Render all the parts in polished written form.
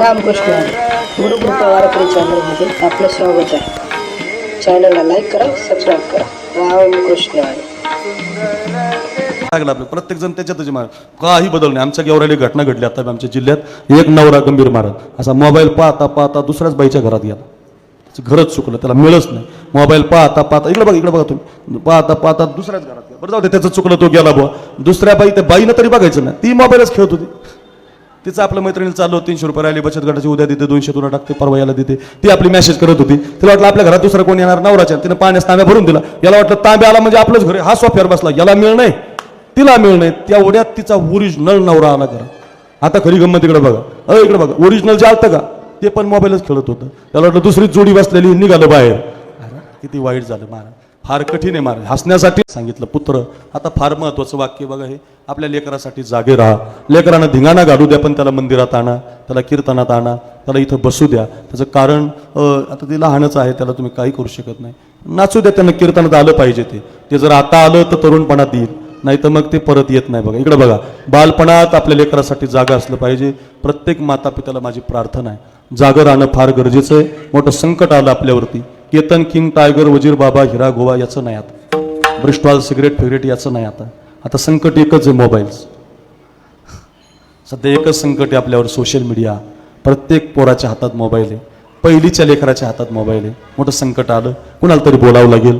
रामकृष्ण गुरुकृपा वारकरी चॅनलमध्ये आपलं स्वागत आहे. चॅनलला लाईक करा, सबस्क्राईब करा. रामकृष्ण लागला आपलं प्रत्येक जण त्याच्यातच मार काही बदल नाही. आमच्या गेवराली घटना घडली आता आमच्या जिल्ह्यात. एक नवरा गंभीर मारत असा मोबाईल पाहता पाहता दुसऱ्याच बाईच्या घरात गेला. त्याचं घरच चुकलं, त्याला मिळच नाही. मोबाईल पाहता पाहता इकडे बघा तुम्ही, पाहता पाहता दुसऱ्याच घरात गेला. बरं जाऊ दे, त्याचं चुकलं, तो गेला बुवा. दुसऱ्या बाई, त्या बाईनं तरी बघायचं ना, ती मोबाईलच खेळत होती. तिचं आपलं मैत्रिणी चाललो 300 रुपये राहिले बचत गटाची, उद्या देते 200 तुला टाकते, परवा याला देते. ती आपली मेसेज करत होती. तिला वाटलं आपल्या घरात दुसरा कोण येणार, नवराच्या. तिने पाण्यास तांब्या भरून दिला. याला वाटलं तांब्या आला म्हणजे आपलंच घर. हा सोफ्यावर बसला, याला मिळ नाही, तिला मिळ नाही. त्या उड्यात तिचा ओरिजिनल नवरा आला घरा. आता खरी गंमत इकडे बघा, इकडे बघा, ओरिजिनल जे आलतं का ते पण मोबाईलच खेळत होतं. त्याला वाटलं दुसरी जोडी बसलेली, निघालं बाहेर. किती वाईट झालं महाराज, फार कठीण आहे महाराज. हसण्यासाठी सांगितलं पुत्र. आता फार महत्वाचं वाक्य बघा हे, आपल्या लेकरासाठी जागे राहा. लेकरांना धिंगाणा घालू द्या, पण त्याला मंदिरात आणा, त्याला कीर्तनात आणा, त्याला इथं बसू द्या. त्याचं कारण आता ते लहानच आहे, त्याला तुम्ही काही करू शकत नाही. नाचू द्या, त्यांना कीर्तनात आलं पाहिजे. ते जर आता आलं तर तरुणपणात येईल, नाही तर मग ते परत येत नाही. बघा इकडे बघा, बालपणात आपल्या लेकरासाठी जागा असलं पाहिजे. प्रत्येक माता पित्याला माझी प्रार्थना आहे, जागं राहणं फार गरजेचं आहे. मोठं संकट आलं आपल्यावरती. केतन, किंग, टायगर, वजीर, बाबा, हिरा, गोवा याचं नाही आता. ब्रिस्टॉल, सिगरेट फिगरेट याचं नाही आता. आता संकट एकच आहे, मोबाईल. सध्या एकच संकट आहे आपल्यावर, सोशल मीडिया. प्रत्येक पोराच्या हातात मोबाईल आहे, पहिलीच्या लेकराच्या हातात मोबाईल आहे. मोठं संकट आलं, कुणाला तरी बोलावं लागेल,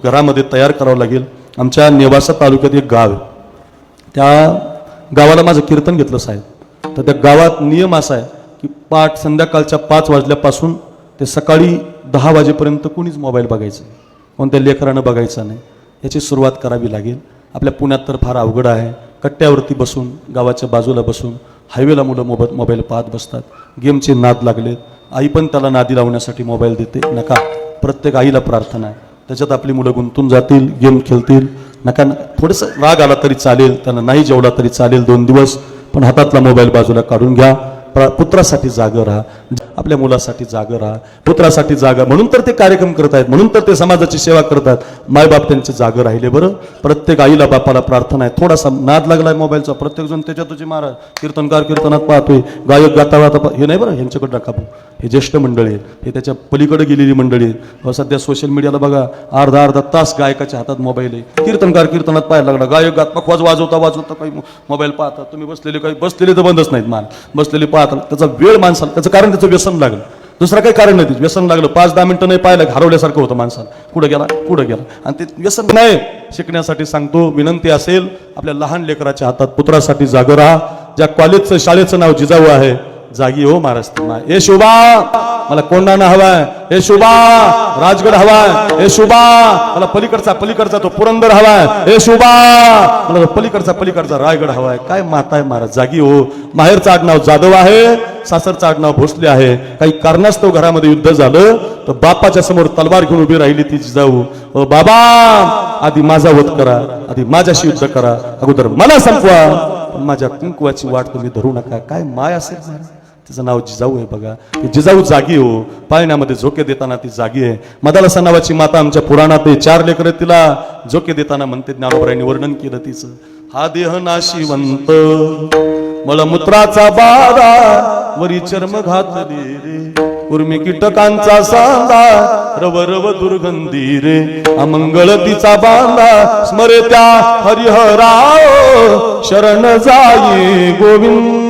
घरामध्ये तयार करावं लागेल. आमच्या नेवासा तालुक्यात एक गाव आहे, त्या गावाला माझं कीर्तन घेतलं साहेब. तर त्या गावात नियम असा आहे की संध्याकाळच्या 5 वाजल्यापासून ते सकाळी 10 वाजेपर्यंत कुणीच मोबाईल बघायचं नाही, कोणत्या लेकरानं बघायचं नाही. याची सुरुवात करावी लागेल. आपल्या पुण्यात तर फार अवघड आहे. कट्ट्यावरती बसून, गावाच्या बाजूला बसून, हायवेला मुलं मोबाईल पाहत बसतात. गेमचे नाद लागलेत. आई पण त्याला नादी लावण्यासाठी मोबाईल देते. नका, प्रत्येक आईला प्रार्थना आहे, त्याच्यात आपली मुलं गुंतून जातील, गेम खेळतील. नका, थोडंसं राग आला तरी चालेल, त्यांना नाही जेवला तरी चालेल 2 दिवस, पण हातातला मोबाईल बाजूला काढून घ्या. पुत्रासाठी जागं राहा, आपल्या मुलासाठी जागं राहा, पुत्रासाठी जागा. म्हणून तर ते कार्यक्रम करत आहेत, म्हणून तर ते समाजाची सेवा करतात. मायबाप त्यांचे जागं राहिले. बरं, प्रत्येक आईला बापाला प्रार्थना आहे. थोडासा नाद लागलाय मोबाईलचा, प्रत्येक जण त्याच्यातच महाराज कीर्तनकार कीर्तनात पाहतोय, गायक गाता गाता, हे नाही बरं, ह्यांच्याकडे नका. हे ज्येष्ठ मंडळी आहेत, हे त्याच्या पलीकडे गेलेली मंडळी आहेत. सध्या सोशल मीडियाला बघा, अर्धा तास गायकाच्या हातात मोबाईल आहे. कीर्तनकार कीर्तनात पाहायला लागला, गायक गात मग वाजवता काही मोबाईल पाहता. तुम्ही बसलेले काही बसलेले तर बंदच नाहीत, मान बसलेले पाहता. त्याचा वेळ माणसाला, त्याचं कारण त्याचं व्यसन लागलं, दुसरं काही कारण नाही. व्यसन लागलं, 5-10 मिनिटं नाही पाहिलं, हरवल्यासारखं होतं माणसाला. पुढे गेला. आणि ते व्यसन नाही. शिकण्यासाठी सांगतो, विनंती असेल, आपल्या लहान लेकराच्या हातात पुत्रासाठी जागं राहा. ज्या कॉलेजचं शाळेचं नाव जिजाऊ आहे, जागी हो महाराज. ए शोभा, मला कोंडाणा हवाय. ए शोभा, राजगड हवाय. ए शोभा, मला पलीकडचा तो पुरंदर हवाय. ए शोभा, मला पलीकडचा रायगड हवाय. काय माता आहे महाराज, जागी हो. माहेरचं आडनाव जाधव आहे, सासरचं आडनाव भोसले आहे. काही कारणास्तव घरामध्ये युद्ध झालं तर बापाच्या समोर तलवार घेऊन उभी राहिली ती जिजाऊ. बाबा, आधी माझा वध करा, आधी माझ्याशी युद्ध करा, अगोदर मला संपवा, माझ्या कुंकवाची वाट तुम्ही धरू नका. काय माय असेल महाराज. तिचं नाव जिजाऊ आहे. बघा, जिजाऊ जागी हो. पाळण्यामध्ये झोके देताना ती जागी आहे. मदालसा नावाची माता आमच्या पुराणात 4 लेकरं तिला झोके देताना म्हणते. ज्ञानोबरायांनी वर्णन केलं तिचं. हा देह नाशिवंत, मलमूत्राचा बारा, वरी चर्म घातले रे, उर्मी कीटकांचा सांदा, रव दुर्गंधी रे, अमंगळ तिचा बांधा, स्मरे त्या हरिहराव, शरण जाई गोविंद.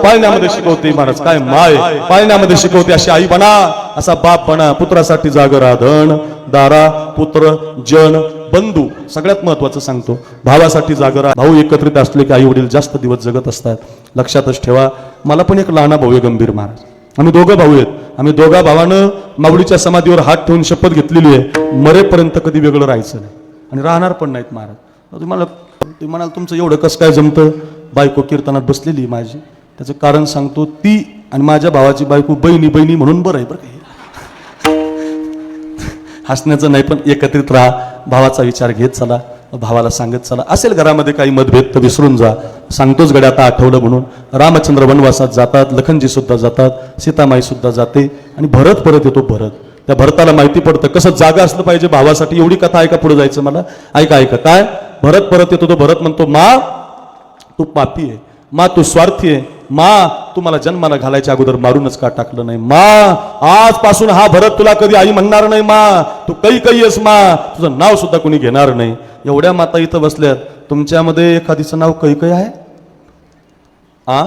पाळण्यामध्ये शिकवते महाराज. काय माय पाळण्यामध्ये शिकवते. अशी आई बना, असा बाप बना. पुत्रासाठी जागर राहा. धन, दारा, पुत्र, जन, बंधू, सगळ्यात महत्वाचं सांगतो, भावासाठी जागर राहा. भाऊ एकत्रित असले की आई वडील जास्त दिवस जगत असतात. लक्षातच ठेवा. मला पण एक लहान भाऊ आहे गंभीर महाराज. आम्ही 2 भाऊ आहेत. आम्ही 2 भावानं माऊलीच्या समाधीवर हात ठेवून शपथ घेतलेली आहे, मरेपर्यंत कधी वेगळं राहायचं नाही आणि राहणार पण नाहीत महाराज. तुम्ही म्हणाल तुमचं एवढं कसं काय जमतं. बायको कीर्तनात बसलेली माझी, त्याचं कारण सांगतो. ती आणि माझ्या भावाची बायको बहिणी म्हणून बरं आहे. बरं का, हसण्याचं नाही, पण एकत्रित राहा. भावाचा विचार घेत चला, भावाला सांगत चला. असेल घरामध्ये काही मतभेद तर विसरून जा. सांगतोच गड्या, आता आठवलं म्हणून. रामचंद्र वनवासात जातात, लखनजी सुद्धा जातात, सीतामाई सुद्धा जाते आणि भरत परत येतो. त्या भरताला माहिती पडतं कसं जागा असलं पाहिजे भावासाठी. एवढी कथा ऐका, पुढे जायचं मला. ऐका काय, भरत परत येतो. तो भरत म्हणतो, मा तू पापी आहे, मा तू स्वार्थी आहे, मा तुम्हाला जन्माला घालायच्या अगोदर मारूनच का टाकलं नाही? मा आजपासून हा भरत तुला कधी आई म्हणणार नाही. मा तू कै आहेस. मा तुझं नाव सुद्धा कोणी घेणार नाही. एवढ्या माता इथं बसल्यात, तुमच्यामध्ये एखादीचं नाव कै आहे? आ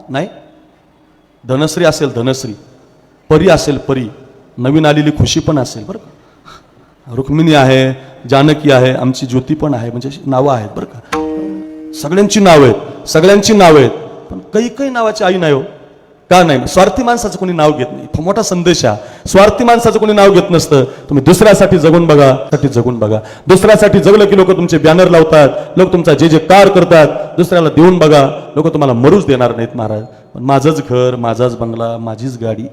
नाही. धनश्री असेल, धनश्री. परी असेल, परी. नवीन आलेली खुशी पण असेल बरं का. रुक्मिणी आहे, जानकी आहे, आमची ज्योती पण आहे. म्हणजे नावं आहेत बरं का. सगळ्यांची नाव आहेत, सगळ्यांची नाव आहेत. पण कै नावाची आई नाही हो. का नाही? स्वार्थी माणसाचं कोणी नाव घेत नाही. मोठा संदेश आहे. स्वार्थी माणसाचं कोणी नाव घेत नसतं. तुम्ही दुसऱ्यासाठी जगून बघा, जगून बघा. दुसऱ्यासाठी जगलं की लोक तुमचे बॅनर लावतात, लोक तुमचा जे कार करतात. दुसऱ्याला देऊन बघा, लोक तुम्हाला मरूच देणार नाहीत महाराज. पण माझंच घर, माझाच बंगला, माझीच गाडी,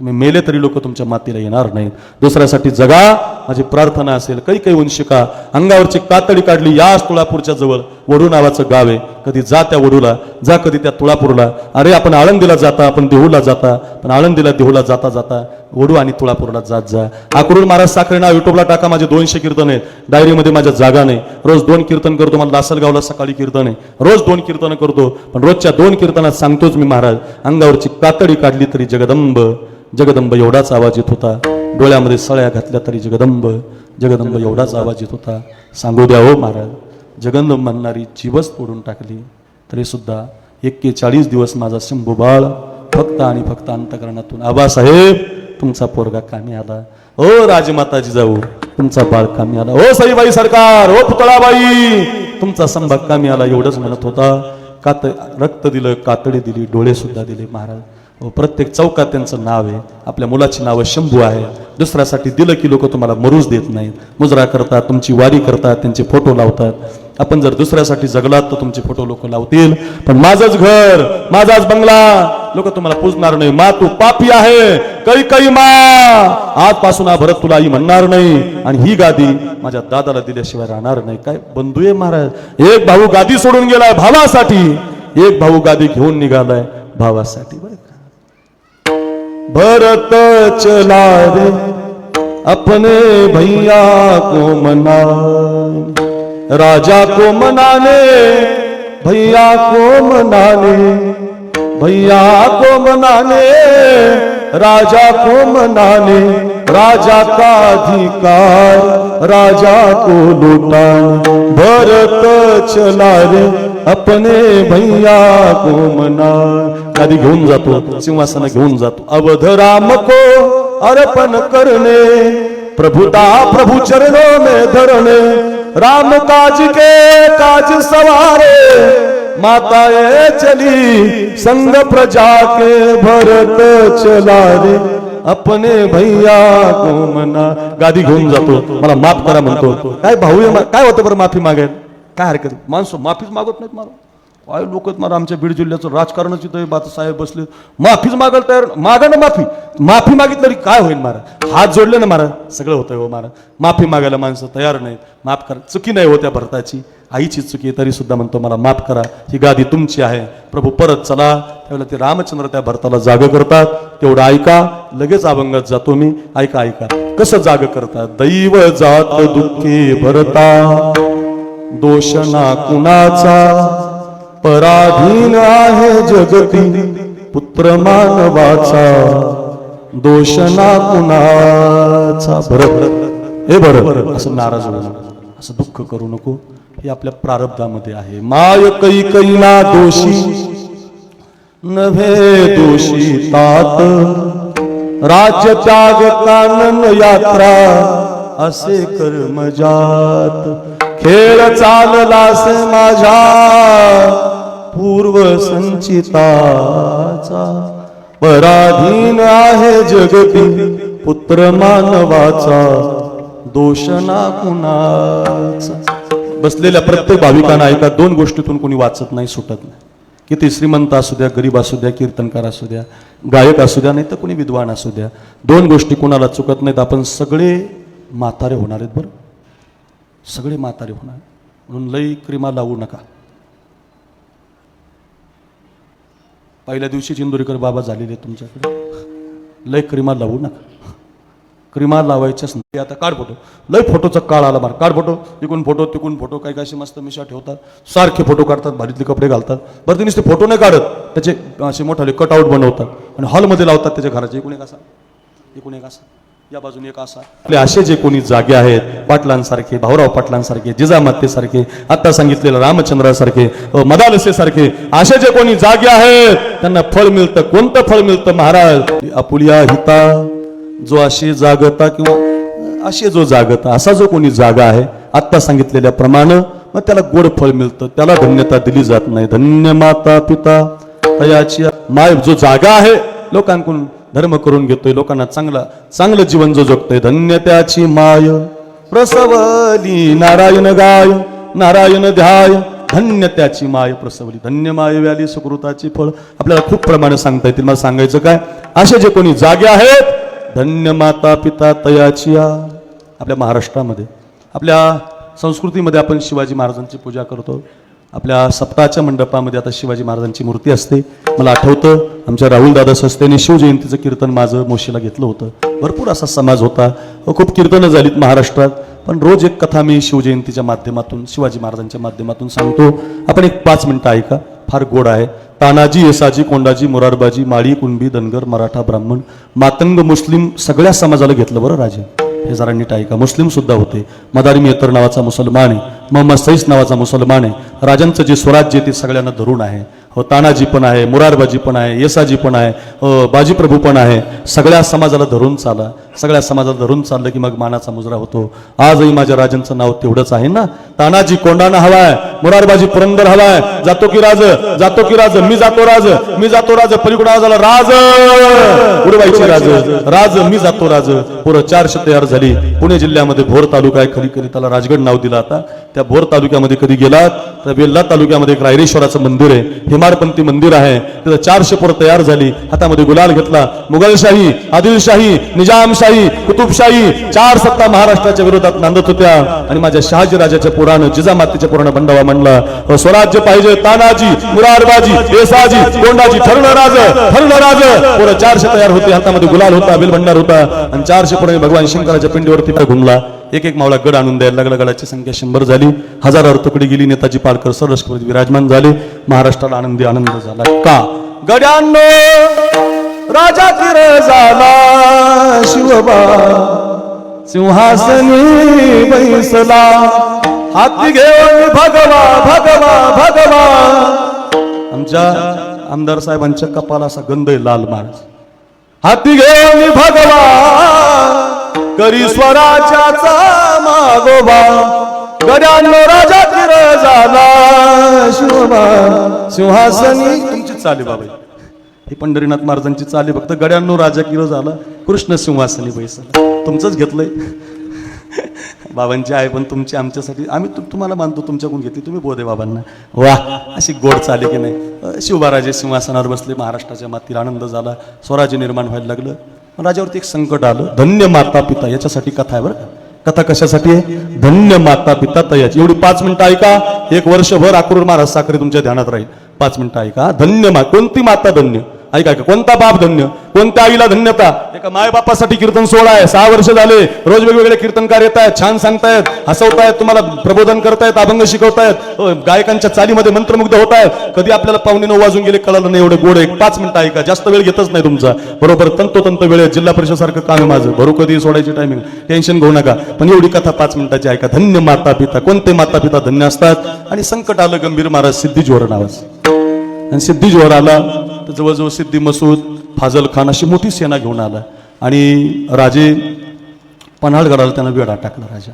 तुम्ही मेले तरी लोक तुमच्या मातीला येणार नाहीत. दुसऱ्यासाठी जगा, माझी प्रार्थना असेल. कै वंशिका अंगावरची कातडी काढली. याच तुळापूरच्या जवळ वडू नावाचं गाव आहे. कधी जा त्या वडूला, जा कधी त्या तुळापूरला. अरे आपण आळंदीला जाता, आपण देहूला जाता, पण आळंदीला देहूला जाता जाता वडू आणि तुळापूरला जात जा. आकुरून महाराज साखरे नाव युट्यूबला टाका. माझे 200 कीर्तन आहेत. डायरीमध्ये माझ्या जागा नाही. रोज 2 कीर्तन करतो. मला लासलगावला सकाळी कीर्तन आहे. रोज 2 कीर्तन करतो. पण रोजच्या 2 कीर्तनात सांगतोच मी महाराज, अंगावरची कातडी काढली तरी जगदंब जगदंब एवढाच आवाज येत होता. डोळ्यामध्ये सळ्या घातल्या तरी जगदंब जगदंब एवढाच आवाज येत होता. सांगू द्या हो महाराज, जगदंब म्हणणारी जीवच तोडून टाकली तरी सुद्धा 41 दिवस माझा शंभू बाळ फक्त आणि फक्त अंतकरणातून, आबासाहेब तुमचा पोरगा कामी आला. ओ राजमाताजी जाऊ तुमचा बाळ कामी आला. ओ सईबाई सरकार, ओ पुतळाबाई तुमचा संभाग कामी आला. एवढंच म्हणत होता. रक्त दिलं, कातडी दिली, डोळे सुद्धा दिले महाराज. प्रत्येक चौकात त्यांचं नाव आहे. आपल्या मुलाची नावं शंभू आहे. दुसऱ्यासाठी दिलं की लोक तुम्हाला मरूच देत नाहीत. मुजरा करतात, तुमची वारी करतात, त्यांचे फोटो लावतात. आपण जर दुसऱ्यासाठी जगलात तर तुमचे फोटो लोक लावतील. पण माझंच घर, माझाच बंगला, लोक तुम्हाला पूजणार नाही. मा तू पापी आहे. कै मा आजपासून हा भरत तुला आई म्हणणार नाही. आणि ही गादी माझ्या दादाला दिल्याशिवाय राहणार नाही. काय बंधू आहे महाराज. एक भाऊ गादी सोडून गेलाय भावासाठी, एक भाऊ गादी घेऊन निघालाय भावासाठी. बरं का. भरत चला रे अपने भैया को मनाने, राजा को मनाने, भैया को मनाने, भैया को मनाने, राजा को मनाने, राजा का अधिकार राजा को लुटाने. भरत चला रे अपने भैया को मना. गादी घेऊन जातो, सिंहासन घेऊन जातो. अवध राम को अर्पण करने, प्रभुता प्रभु चरणों में धरने, राम काज के काज सवारे, माताएं चली संग प्रजा के. भरत चला रे अपने भैया को मना. गादी घेऊन जातो. मला माफ करा म्हणतो. काय भाऊ काय होतं बरं माफी मागायला? काय हरकत? माणसं माफीच मागत नाहीत. मला काय लोक मारा आमच्या बीड जिल्ह्याचं राजकारणच इथं बातासाहेब बसले, माफीच मागायला तयार. मागा ना माफी. माफी मागितली तरी काय होईल महाराज? हात जोडले ना महाराज, सगळं होतंय हो महाराज. माफी मागायला माणसं तयार नाहीत. माफ करा. चुकी नाही होत्या भरताची, आईची चुकी तरी सुद्धा म्हणतो मला माफ करा, ही गादी तुमची आहे. प्रभू परत चला. त्यावेळेला ते रामचंद्र त्या भरताला जाग करतात. तेवढं ऐका. लगेच अभंगात जातो मी. ऐका ऐका कसं जाग करतात. दैव जात दुःखी भरता, दोष ना कुणाचा, पराधीन आहे जगती पुत्र मानवाचा, दोष ना कुणाचा. भरत हे भरत असं नाराज होऊ नको, असं दुःख करू नको. हे आपल्या प्रारब्धामध्ये आहे. माय कैकईला दोषी नव्हे दोषी तात, राज्य त्याग कानन यात्रा असे कर्मजात. खेळ चाललासे माझ्या पूर्व संचिताचा, पराधीन आहे जगती पुत्र मानवाचा, दोष ना कुणाचा. बसलेल्या प्रत्येक भाविकांना ऐका, 2 गोष्टीतून कोणी वाचत नाही, सुटत नाही. किती श्रीमंत असू द्या, गरीब असू द्या, कीर्तनकार असू द्या, गायक असू द्या, नाही तर कोणी विद्वान असू द्या, 2 गोष्टी कोणाला चुकत नाहीत. आपण सगळे म्हातारे होणार आहेत. बरं, सगळे म्हातारे होणार. म्हणून लई क्रीमा लावू नका. पहिल्या दिवशी इंदोरीकर बाबा झालेले तुमच्याकडे, लय क्रीमा लावू नका. क्रीमा लावायच्या संधी आता काढ फोटो लय फोटोचा काळ आला मार काढ फोटो तिकून फोटो तिकून फोटो काही काही मस्त मिशा ठेवतात सारखे फोटो काढतात भारीतले कपडे घालतात बरं ते नुसते फोटो नाही काढत त्याचे असे मोठाले कटआउट बनवतात आणि हॉलमध्ये लावतात त्याच्या घराचे एकूण एक असा या बाजूने एक असा आपले असे जे कोणी जागे आहेत पाटलांसारखे भाऊराव पाटलांसारखे जिजामातेसारखे आता सांगितलेलं रामचंद्रासारखे मदालसेसारखे असे जे कोणी जागे आहेत त्यांना फळ मिळतं कोणतं फळ मिळतं महाराज आपुलिया हिता जो अशी जागता किंवा असे जो जागता असा जो कोणी जागा आहे आत्ता सांगितलेल्या प्रमाणे मग त्याला गोड फळ मिळतं त्याला धन्यता दिली जात नाही धन्य माता पिता तयाची माय जो जागा आहे लोकांकडून धर्म करून घेतोय लोकांना चांगलं जीवन जो जगतोय धन्य त्याची माय प्रसवली नारायण गाय नारायण ध्याय धन्य त्याची माय प्रसवली धन्य माय व्याली सुकृताची फळ आपल्याला खूप प्रमाणे सांगता येतील मला सांगायचं काय असे जे कोणी जागे आहेत धन्य माता पिता तयाची आपल्या महाराष्ट्रामध्ये आपल्या संस्कृतीमध्ये आपण शिवाजी महाराजांची पूजा करतो आपल्या सप्ताहाच्या मंडपामध्ये आता शिवाजी महाराजांची मूर्ती असते मला आठवतं आमच्या राहुल दादा सस्तेने शिवजयंतीचं कीर्तन माझं मोशीला घेतलं होतं भरपूर असा समाज होता खूप कीर्तनं झालीत महाराष्ट्रात पण रोज एक कथा मी शिवजयंतीच्या माध्यमातून शिवाजी महाराजांच्या माध्यमातून सांगतो आपण एक 5 मिनिटं ऐका फार गोड आहे तानाजी येसाजी कोंडाजी मोरारबाजी माळी कुणबी धनगर मराठा ब्राह्मण मातंग मुस्लिम सगळ्या समाजाला घेतलं बरं राजे हे जरा नीट ऐका मुस्लिम सुद्धा होते मदारी मेहतर नावाचा मुसलमान आहे मोहम्मद सईस नावाचा मुसलमान आहे राजांचं जे स्वराज्य आहे ते सगळ्यांना धरून आहे हो तानाजी पण आहे मुरारबाजी पण आहे येसाजी पण आहे बाजीप्रभू पण आहे सगळ्या समाजाला धरून चाला सगळ्या समाजाला धरून चाललं की मग मानाचा मुजरा होतो आजही माझ्या राजांचं नाव तेवढंच आहे ना तानाजी कोंडाणा हवाय मुरारबाजी पुरंदर हवाय जातो की राज मी जातो राज पलीकडे आवाज आला राज उडवायची राज मी जातो राज पुरं 400 तयार झाली पुणे जिल्ह्यामध्ये भोर तालुका आहे खरी त्याला राजगड नाव दिलं आता त्या भोर तालुक्यामध्ये कधी गेलात तर वेल्हा तालुक्यामध्ये एक रायरेश्वराचं मंदिर आहे हेमाडपंथी मंदिर आहे तिथं 400 पोरं तयार झाली हातामध्ये गुलाल घेतला मुघलशाही आदिलशाही निजामशाही कुतुबशाही 4 सत्ता महाराष्ट्राच्या विरोधात नांदत होत्या आणि माझ्या शहाजी राजाच्या पुराण जिजामातेच्या पुराण बंडावा म्हणला स्वराज्य पाहिजे तानाजी मुरारबाजी येसाजी कोंडाजी ठरलं राज पोरं 400 तयार होते हातामध्ये गुलाल होता बेलभंडार होता आणि 400 पोरं भगवान शंकराच्या पिंडीवरती घुमला एक मावळा गड आणून द्यायला लागला गडाची संख्या 100 झाली हजारावर तुकडी गेली नेताजी पालकर सरस्वती विराजमान झाले महाराष्ट्राला आनंद झाला का गड्यांनो राजा किर झाला शिवबा सिंहासनी बैसला हाती घेऊन भगवा आमच्या आमदार साहेबांच्या कपाला असा गंध आहे लाल महाराज हाती घेऊन भगवा करी स्वराज्याचा मागोबा गड्यांनो राजा किर झाला शिवबा सिंहासनी तुमची चाली बाबा ही पंढरीनाथ महाराजांची चाली फक्त गड्यांनो राजा किर झाला कृष्ण सिंहासनी बैसला तुमचंच घेतलंय बाबांची आहे पण तुमची आमच्यासाठी आम्ही तुम्हाला मानतो तुमच्याकडून घेतली तुम्ही बोधे बाबांना वा अशी गोड चाली की नाही शिवबाराजे सिंहासनावर बसले महाराष्ट्राच्या मातीला आनंद झाला स्वराज्य निर्माण व्हायला लागलं राजावरती एक संकट आलं धन्य माता पिता याच्यासाठी कथा आहे बरं का कथा कशासाठी आहे धन्य माता पिता तयाची एवढी 5 मिनिटं ऐका 1 वर्षभर अक्रूर महाराज साखरे तुमच्या ध्यानात राहील 5 मिनिटं ऐका धन्य कोणती माता धन्य ऐका कोणता बाप धन्य कोणत्या आईला धन्यता एका मायबापासाठी कीर्तन सोहळा आहे 6 वर्ष झाले रोज वेगवेगळे कीर्तनकार येत आहेत छान सांगतायत हसवतायत तुम्हाला प्रबोधन करतायत अभंग शिकवतायत गायकांच्या चालीमध्ये मंत्रमुग्ध होत आहेत कधी आपल्याला 8:45 वाजून गेले कळलं नाही एवढे गोड एक 5 मिनिटं ऐका जास्त वेळ घेतच नाही तुमचा बरोबर तंतोतंत वेळ जिल्हा परिषद सारखं काम आहे माझं भरू कधी सोडायची टायमिंग टेन्शन घेऊ नका पण एवढी कथा 5 मिनिटाची ऐका धन्य माता पिता कोणते माता पिता धन्य असतात आणि संकट आलं गंभीर महाराज सिद्धी नावाचं आणि सिद्धी जोहर आला तर जवळजवळ सिद्धी मसूद फाजल खान अशी मोठी सेना घेऊन आला आणि राजे पन्हाळगडाला त्यांना वेढा टाकला राजा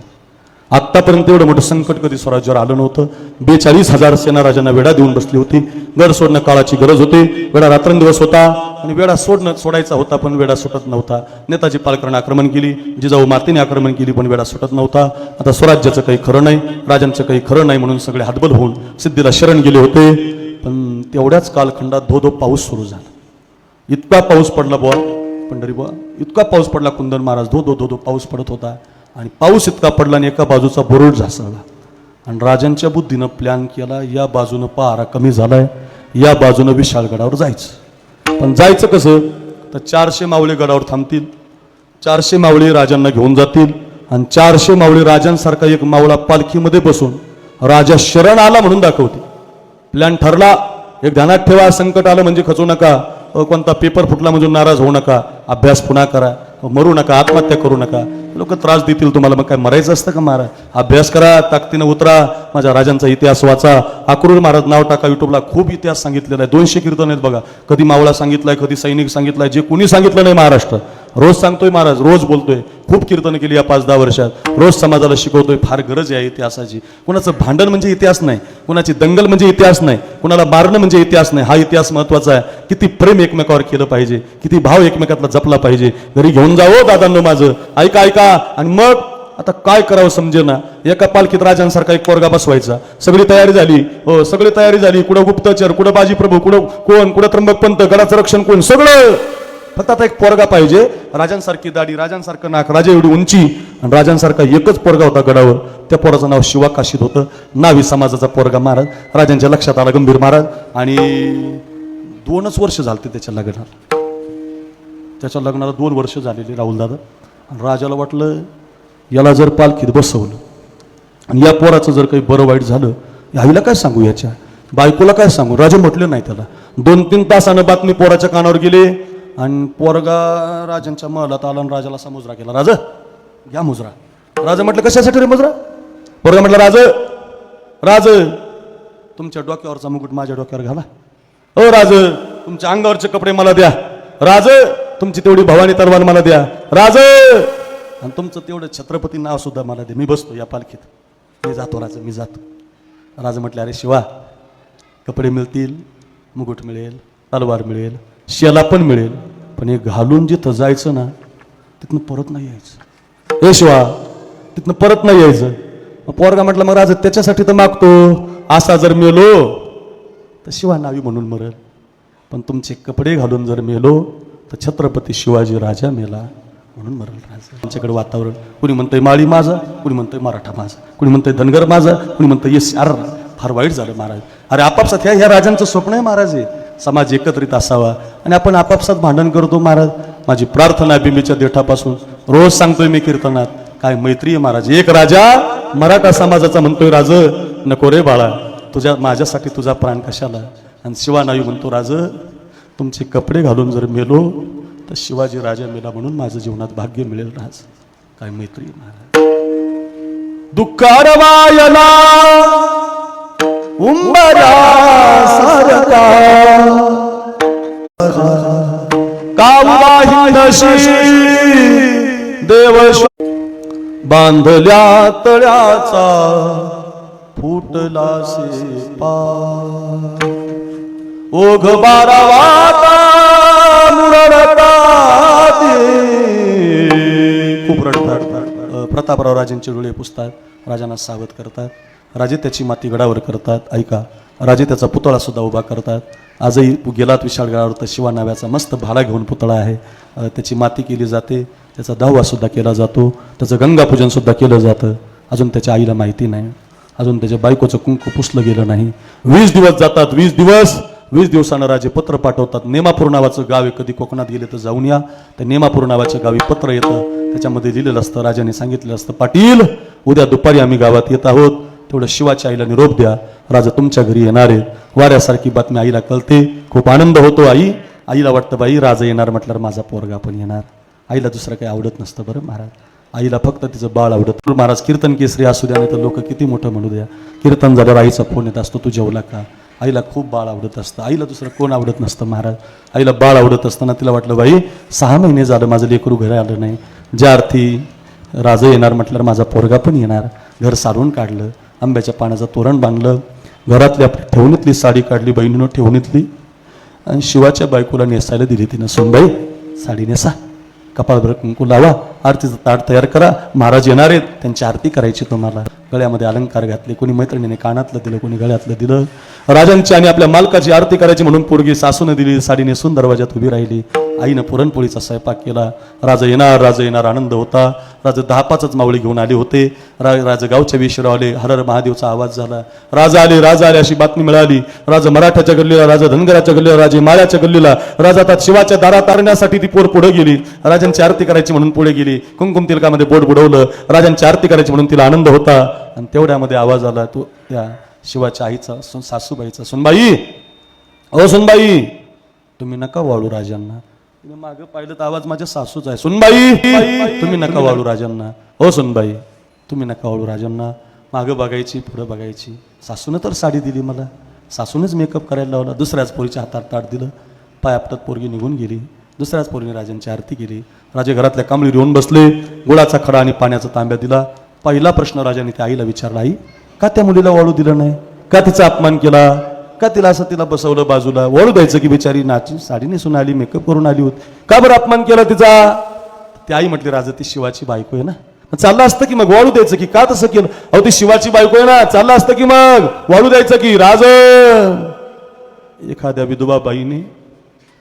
आत्तापर्यंत एवढं मोठं संकट कधी स्वराज्यावर आलं नव्हतं 42,000 सेना राजांना वेढा देऊन बसली होती गड सोडणं काळाची गरज होती वेढा रात्रंदिवस होता आणि वेढा सोडायचा होता पण वेढा सुटत नव्हता नेताजी पालकरांनी आक्रमण केली जिजाऊ मातेने आक्रमण केली पण वेढा सुटत नव्हता आता स्वराज्याचं काही खरं नाही राजांचं काही खरं नाही म्हणून सगळे हातबल होऊन सिद्धीला शरण गेले होते पण तेवढ्याच कालखंडात धो पाऊस सुरू झाला इतका पाऊस पडला बुवा पंढरी बुवा इतका पाऊस पडला कुंदन महाराज धो पाऊस पडत होता आणि पाऊस इतका पडला आणि एका बाजूचा बोरुड झासळला आणि राजांच्या बुद्धीनं प्लॅन केला या बाजूनं पहारा कमी झालाय या बाजूनं विशाळगडावर जायचं पण जायचं कसं तर 400 मावळे गडावर थांबतील 400 मावळे राजांना घेऊन जातील आणि 400 मावळे राजांसारखा एक मावळा पालखीमध्ये बसून राजा शरण आला म्हणून दाखवते. प्लॅन ठरला. एक ध्यानात ठेवा, संकट आलं म्हणजे खचू नका, कोणता पेपर फुटला म्हणजे नाराज होऊ नका, अभ्यास पुन्हा करा, मरू नका, आत्महत्या करू नका. लोक त्रास देतील तुम्हाला, मग काय मरायचं असतं का? मारा, अभ्यास करा, ताकदीनं उतरा, माझ्या राजांचा इतिहास वाचा. अक्रूर महाराज नाव टाका युट्यूबला, खूप इतिहास सांगितलेला आहे. 200 कीर्तन आहेत बघा. कधी मावळा सांगितलाय, कधी सैनिक सांगितलाय, जे कोणी सांगितलं नाही महाराष्ट्र. रोज सांगतोय महाराज, रोज बोलतोय. खूप कीर्तन केली या 5-10 वर्षात. रोज समाजाला शिकवतोय. फार गरज आहे इतिहासाची. कुणाचं भांडण म्हणजे इतिहास नाही, कुणाची दंगल म्हणजे इतिहास नाही, कुणाला मारणं म्हणजे इतिहास नाही. हा इतिहास महत्वाचा आहे. किती प्रेम एकमेकावर केलं पाहिजे, किती भाव एकमेकातला जपला पाहिजे. घरी घेऊन जावं दादांनो माझं, ऐका ऐका. आणि मग आता काय करावं समजेना. एका पालखीत राजांसारखा एक पोरगा बसवायचा. सगळी तयारी झाली, हो सगळी तयारी झाली. कुठं गुप्तचर, कुठं बाजी प्रभू, कुठं त्र्यंबक पंत, गडाचं रक्षण कोण, सगळं. फक्त आता एक पोरगा पाहिजे. राजांसारखी दाढी, राजांसारखं नाक, राजा एवढी उंची, आणि राजांसारखा एकच पोरगा होता गडावर. त्या पोराचं नाव शिवा काशीद होतं. नावी समाजाचा पोरगा महाराज. राजांच्या लक्षात आला गंभीर महाराज. आणि 2च वर्ष झालते त्याच्या लग्नाला. त्याच्या लग्नाला 2 वर्ष झालेली राहुल दादा. आणि राजाला वाटलं याला जर पालखीत बसवलं आणि या पोराचं जर काही बरं वाईट झालं, आईला काय सांगू, याच्या बायकोला काय सांगू. राजा म्हटलं नाही त्याला. 2-3 तासानं बातमी पोराच्या कानावर गेली. आणि पोरगा राजांच्या महलात आला आणि राजाला असा मुजरा केला. राजा घ्या मुजरा. राजा म्हटलं कशासाठी रे मुजरा? पोरगा म्हटलं राज तुमच्या डोक्यावरचा मुकुट माझ्या डोक्यावर घाला. ओ राज तुमच्या अंगावरचे कपडे मला द्या. राज तुमची तेवढी भवानी तलवार मला द्या. राज आणि तुमचं तेवढं छत्रपती नाव सुद्धा मला दे. मी बसतो या पालखीत, मी जातो राजा, मी जातो. राजा म्हटले अरे शिवा, कपडे मिळतील, मुकुट मिळेल, तलवार मिळेल, शेला पण मिळेल, पण हे घालून जिथं जायचं ना तिथनं परत नाही यायचं. हे शिवा तिथनं परत नाही यायचं. मग पोरगा म्हटलं मग राजा त्याच्यासाठी तर मागतो, असा जर मेलो तर शिवा नावी म्हणून मरेल, पण तुमचे कपडे घालून जर मेलो तर छत्रपती शिवाजी राजा मेला म्हणून मरल राजा. त्यांच्याकडे वातावरण, कुणी म्हणतंय माळी माझा, कुणी म्हणतंय मराठा माझा, कुणी म्हणतंय धनगर माझा, कुणी म्हणतंय येस. अरे फार वाईट झालं महाराज. अरे आपापसात ह्या राजांचं स्वप्न आहे महाराज, हे समाज एकत्रित असावा आणि आपण आपापसात भांडण करतो महाराज. माझी प्रार्थना आहे बिंबीच्या देठापासून, रोज सांगतोय मी कीर्तनात, काय मैत्री आहे महाराज. एक राजा मराठा समाजाचा म्हणतोय राज नको रे बाळा, माझ्यासाठी तुझा प्राण कशाला. आणि शिवानायू म्हणतो राज तुमचे कपडे घालून जर मेलो तर शिवाजी राजा मेला म्हणून माझं जीवनात भाग्य मिळेल राज. काय मैत्री महाराज. दुःखारवायला उंबरा सारखा कावाहिंदशी देव बांधल्या तळ्याचा फुटला से पार. ओघ बारा वाटा मुरडता खूप रडतात. प्रतापराव राजांचे डोळे पुसतात, राजांना सावध करतात. राजे त्याची माती गडावर करतात. ऐका, राजे त्याचा पुतळा सुद्धा उभा करतात. आजही गेलात विशाळगडावर तर शिवा नाव्याचा मस्त भाडा घेऊन पुतळा आहे. त्याची माती केली जाते, त्याचा दहावा सुद्धा केला जातो, त्याचं गंगापूजन सुद्धा केलं जातं. अजून त्याच्या आईला माहिती नाही, अजून त्याच्या बायकोचं कुंकू पुसलं गेलं नाही. 20 दिवस जातात. 20 दिवसानं राजे पत्र पाठवतात. नेमापूर नावाचं गाव आहे, कधी कोकणात गेले तर जाऊन या. त्या नेमापूर नावाच्या गावी पत्र येतं. त्याच्यामध्ये लिहिलेलं असतं, राजाने सांगितलेलं असतं, पाटील उद्या दुपारी आम्ही गावात येत आहोत, तेवढं शिवाच्या आईला निरोप द्या, राजा तुमच्या घरी येणार आहेत. वाऱ्यासारखी बातमी आईला कळते. खूप आनंद होतो. आईला वाटतं बाई राजा येणार म्हटल्यावर माझा पोरगा पण येणार. आईला दुसरं काही आवडत नसतं बरं महाराज. आईला फक्त तिचं बाळ आवडत. महाराज कीर्तन केसरी असू द्या, नाही तर लोक किती मोठं म्हणू द्या, कीर्तन झाल्यावर आईचा फोन येत असतो, तू जेवला का. आईला खूप बाळ आवडत असतं. आईला दुसरं कोण आवडत नसतं महाराज. आईला बाळ आवडत असताना तिला वाटलं बाई 6 महिने झालं माझं लेकरू घरी आलं नाही, ज्या अर्थी राजा येणार म्हटल्यावर माझा पोरगा पण येणार. घर सारून काढलं, आंब्याच्या पाण्याचं तोरण बांधलं, घरातली आपली ठेवणीतली साडी काढली बहिणीनं ठेवणीतली, आणि शिवाच्या बायकोला नेसायला दिली तिनं. सुनबाई साडी नेसा, कपाळभर कुंकू लावा, आरतीचं ताट तयार करा, महाराज येणार आहेत, त्यांची आरती करायची तुम्हाला. गळ्यामध्ये अलंकार घातले, कोणी मैत्रिणीने कानातलं दिलं, कोणी गळ्यातलं दिलं. राजांची आणि आपल्या मालकाची आरती करायची म्हणून पोरगी सासूने दिली साडी नेसून दरवाजात उभी राहिली. आईनं पुरणपोळीचा स्वयंपाक केला. राजा येणार आनंद होता. राजा 10-5च मावळी घेऊन आले होते. राजा गावच्या वेशीवर आले. हर हर महादेवचा आवाज झाला. राजा आले अशी बातमी मिळाली. राजा मराठाच्या गल्लीला, राजा धनगराच्या गल्लीला, राजे माळ्याच्या गल्लीला. राजा आता शिवाच्या दारात आणण्यासाठी ती पोर पुढे गेली. राजांची आरती करायची म्हणून पुढे गेली. कुंकुम तिलकामध्ये बोट बुडवलं. राजांची आरती करायची म्हणून तिला आनंद होता. आणि तेवढ्यामध्ये आवाज आला तो त्या शिवाच्या आईचा, सासूबाईचा. सुनबाई, ओ सुनबाई, तुम्ही नका वाळू राजांना. तिने मागं पाहिलं तर आवाज माझ्या सासूचा आहे. सुनबाई, तुम्ही नका वाळू राजांना. हो सुनबाई, तुम्ही नका वाळू राजांना. मागं बघायची, पुढं बघायची. सासूनं तर साडी दिली मला. सासूनच मेकअप करायला लावला. दुसऱ्याच पोरीच्या हातात ताट दिलं. पाय आपटत पोरगी निघून गेली. दुसऱ्याच पोरीने राजांची आरती केली. राजे घरातल्या कांबळीवर येऊन बसले. गुळाचा खडा आणि पाण्याचा तांब्या दिला. पहिला प्रश्न राजाने त्या आईला विचारला, आई, का त्या मुलीला वाळू दिलं नाही? का तिचा अपमान केला? का तिला असं तिला बसवलं बाजूला? वाळू द्यायचं की बिचारी नाची साडी नेसून आली, मेकअप करून आली होती. का बरं अपमान केला तिचा? ती आई म्हटली, राजा ती शिवाची बायको आहे ना, चाललं असतं की मग वाळू द्यायचं की? का तसं केलं? अहो ती शिवाची बायको आहे ना, चाललं असतं की मग वाळू द्यायचं की? राज, एखाद्या विधवा बाईने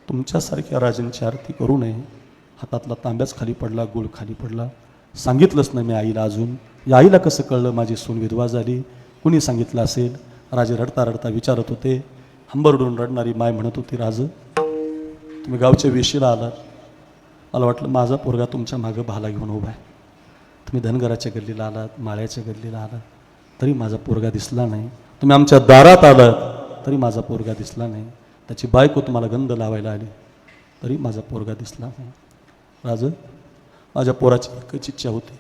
तुमच्यासारख्या राजांची आरती करू नये. हातातला तांब्याच खाली पडला, गुळ खाली पडला. सांगितलंच नाही मी आईला अजून. या आईला कसं कळलं माझी सून विधवा झाली? कुणी सांगितलं असेल? राजे रडता रडता विचारत होते. हंबरडून रडणारी माय म्हणत होती, राज, तुम्ही गावच्या वेशीला आलात. मला वाटलं माझा पोरगा तुमच्या मागं भाला घेऊन उभा आहे. तुम्ही धनगराच्या गल्लीला आलात, माळ्याच्या गल्लीला आलात, तरी माझा पोरगा दिसला नाही. तुम्ही आमच्या दारात आलात, तरी माझा पोरगा दिसला नाही. त्याची बायको तुम्हाला गंध लावायला आली, तरी माझा पोरगा दिसला नाही. राज, माझ्या पोराची एकच इच्छा होती,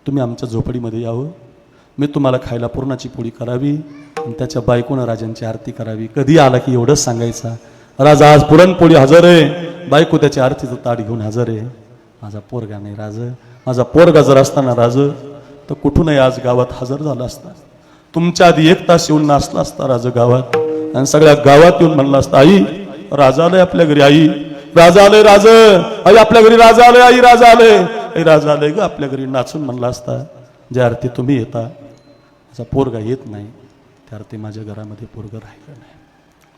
तुम्ही आमच्या झोपडीमध्ये यावं. मी तुम्हाला खायला पुरणाची पोळी करावी आणि त्याच्या बायकोनं राजांची आरती करावी. कधी आला की एवढंच सांगायचा, राजा आज पुरणपोळी हजर आहे. बायको त्याच्या आरतीचं ताट घेऊन हजर आहे. माझा पोरगा नाही राज. माझा पोरगा जर असताना राज, तर कुठूनही आज गावात हजर झाला असता. तुमच्या आधी 1 तास येऊन नाचला असता राज गावात. आणि सगळ्या गावात येऊन म्हणला असता, आई राजा आलंय आपल्या घरी, आई राजा आलंय, राज आई आपल्या घरी राजा आलंय, आई राजा आलंय, आई राजा आलंय ग आपल्या घरी. नाचून म्हणला असता, ज्या आरती तुम्ही येता, माझा पोरगा येत नाही, त्या अर्थी माझ्या घरामध्ये पोरगं राहिलं नाही.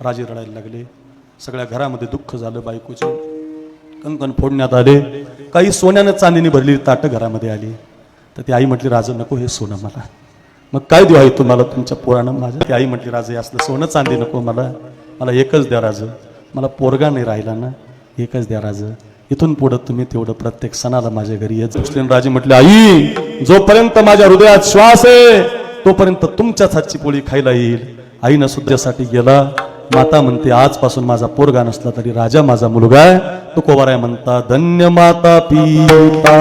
राजे रडायला लागले. सगळ्या घरामध्ये दुःख झालं. बायकोचे कंकण फोडण्यात आले. काही सोन्यानं चांदीने भरलेली ताटं घरामध्ये आली. तर ती आई म्हटली, राजा नको हे सोनं मला. मग काय देऊ आई तुम्हाला तुमच्या पोरानं माझ्या? ती आई म्हटली, राजा हे असलं सोनं चांदी नको मला. मला एकच द्या राजा. मला पोरगा नाही राहिला ना, एकच द्या राजा. इथून पुढं तुम्ही तेवढं प्रत्येक सणाला माझ्या घरी येत. मुस्लिम राजे म्हटले, आई जोपर्यंत माझ्या हृदयात श्वास आहे तोपर्यंत तुमच्याच हातची पोळी खायला येईल. आईनं सुद्ध्यासाठी गेला. माता म्हणते, आजपासून माझा पोरगा नसला तरी राजा माझा मुलगा आहे. तो कोवाराय म्हणता, धन्य माता पिता